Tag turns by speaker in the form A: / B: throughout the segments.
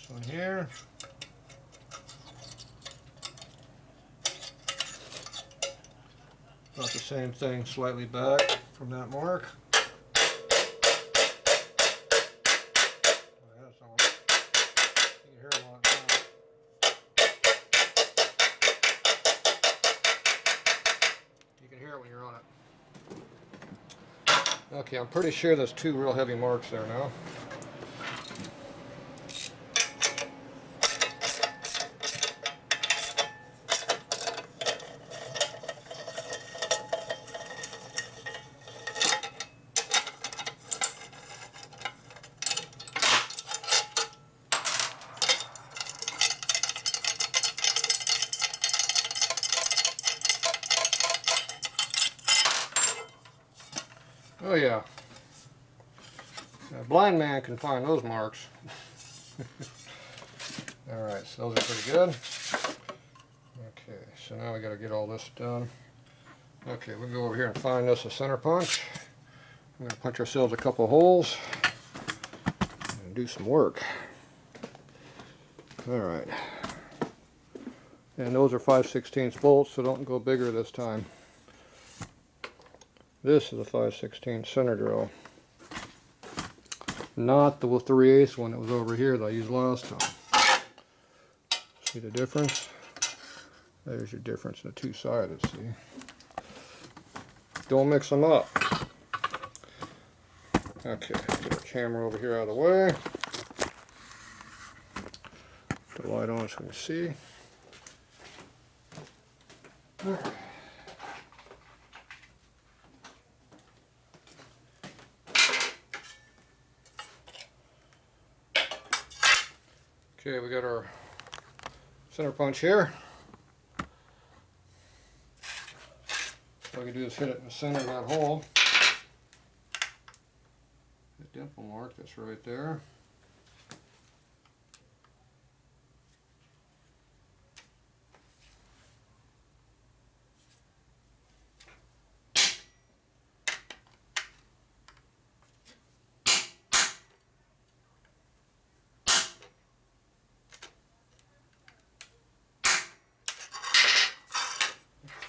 A: This one here. About the same thing, slightly back from that mark. Okay, I'm pretty sure there's two real heavy marks there now. Oh yeah. A blind man can find those marks. Alright, so those are pretty good. Okay, so now we got to get all this done. Okay, we'll go over here and find us a center punch. We're going to punch ourselves a couple holes and do some work. Alright. And those are 5/16 bolts, so don't go bigger this time. This is a 5/16 center drill. Not the 3/8 one that was over here that I used last time. See the difference? There's your difference in the two-sided, see? Don't mix them up. Okay, get the camera over here out of the way. Put the light on so we can see. Okay, we got our center punch here. All we can do is hit it in the center of that hole. The dimple mark that's right there.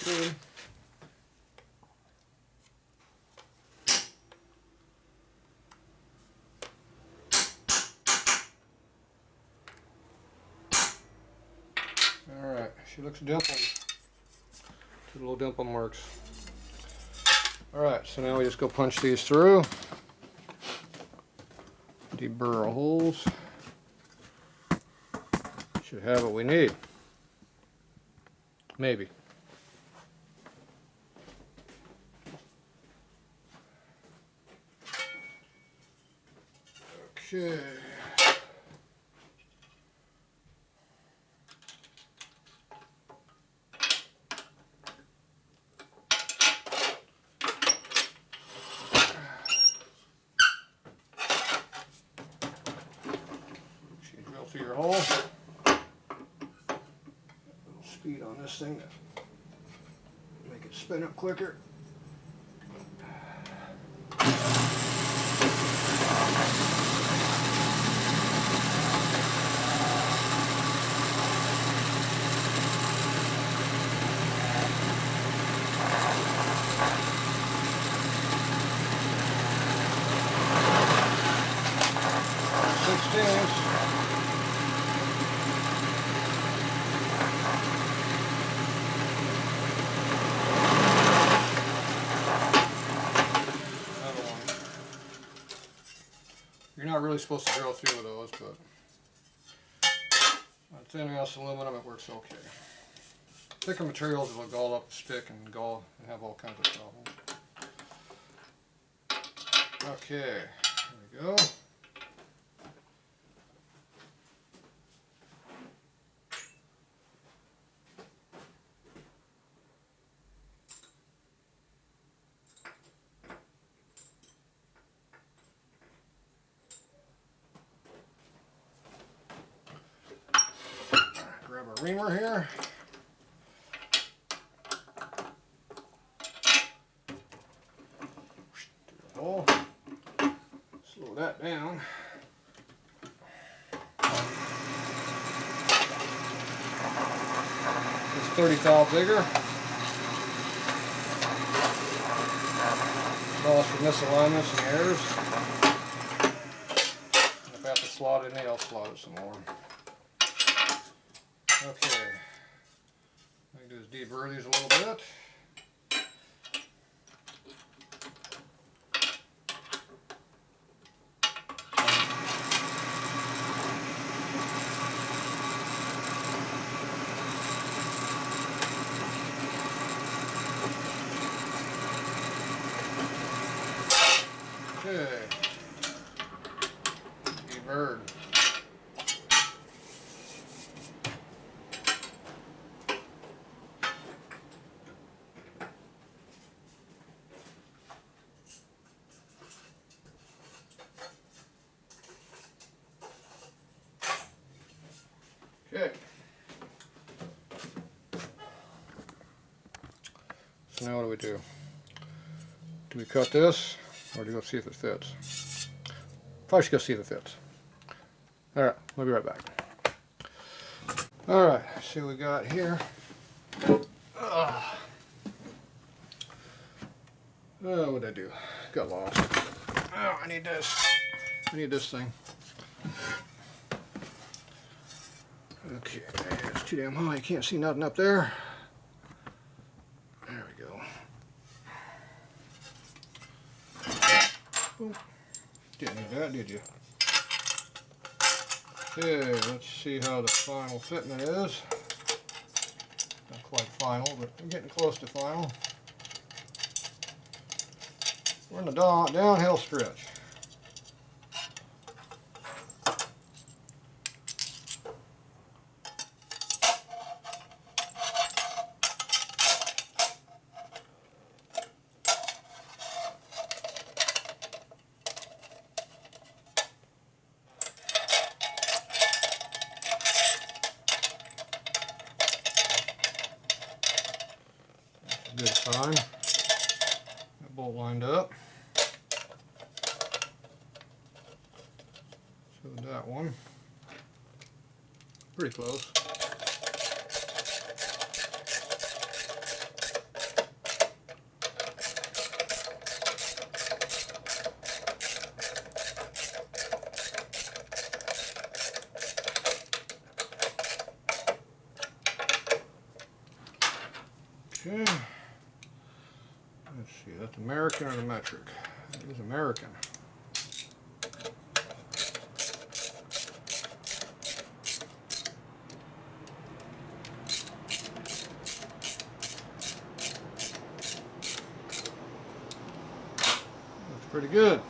A: Good. Alright, she looks dimpled. Two little dimple marks. Alright, so now we just go punch these through. Deburr our holes. Should have what we need. Maybe. Okay. Drill through your hole. A little speed on this thing to make it spin up quicker. You're not really supposed to drill through with those, but on thin ass aluminum it works okay. Thicker materials will gall up, stick, and gall and have all kinds of problems. Okay, there we go. Grab a reamer here. Do the hole. Slow that down. 30 thou bigger. Smallest for misalignments and errors. And if I have to slot it in, I'll slot it some more. Okay. What I can do is deburr these a little bit. Okay, deburred. Okay. So now what do we do? Do we cut this, or do we go see if it fits? Probably should go see if it fits. Alright, we'll be right back. Alright, see what we got here. Oh, what did I do? Got lost. Oh, I need this. I need this thing. Okay, it's too damn high. You can't see nothing up there. There we go. Oh, didn't need that, did you? Okay, let's see how the final fitment is. Not quite final, but we're getting close to final. We're in the downhill stretch. Good sign. That bolt lined up. So that one, pretty close. Okay. Let's see, that's American or the metric? It is American. That's pretty good.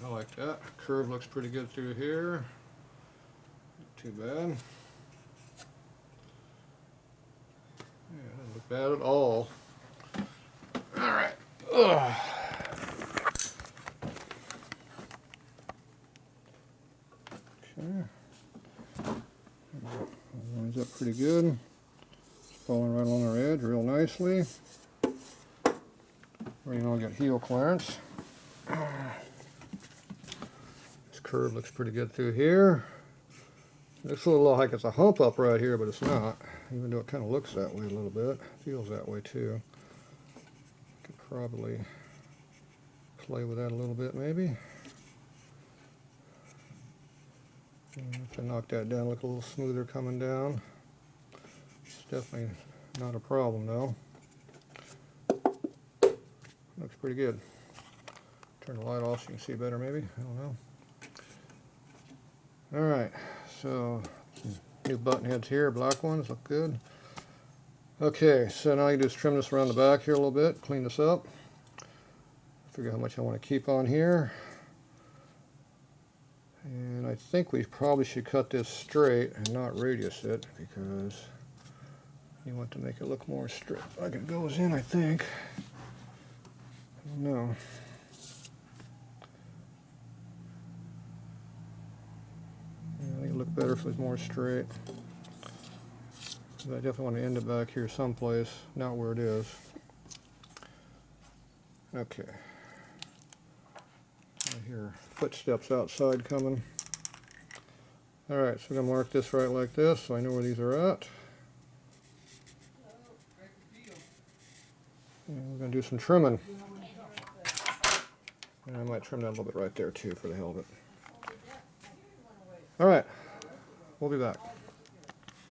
A: I like that. Curve looks pretty good through here. Not too bad. Yeah, doesn't look bad at all. Alright. Okay. Lines up pretty good. It's falling right along our edge real nicely. Right now I got heel clearance. This curve looks pretty good through here. Looks a little like it's a hump up right here, but it's not. Even though it kind of looks that way a little bit. Feels that way too. Could probably play with that a little bit maybe. If I knock that down, look a little smoother coming down. It's definitely not a problem though. Looks pretty good. Turn the light off so you can see better maybe. I don't know. Alright, so new button heads here, black ones, look good. Okay, so now you just trim this around the back here a little bit, clean this up. Figure how much I want to keep on here. And I think we probably should cut this straight and not radius it because you want to make it look more straight. Like it goes in, I think. I don't know. Yeah, I think it'll look better if it's more straight. But I definitely want to end it back here someplace, not where it is. Okay. I hear footsteps outside coming. Alright, so I'm going to mark this right like this so I know where these are at. And we're going to do some trimming. And I might trim that a little bit right there too for the hell of it. Alright, we'll be back.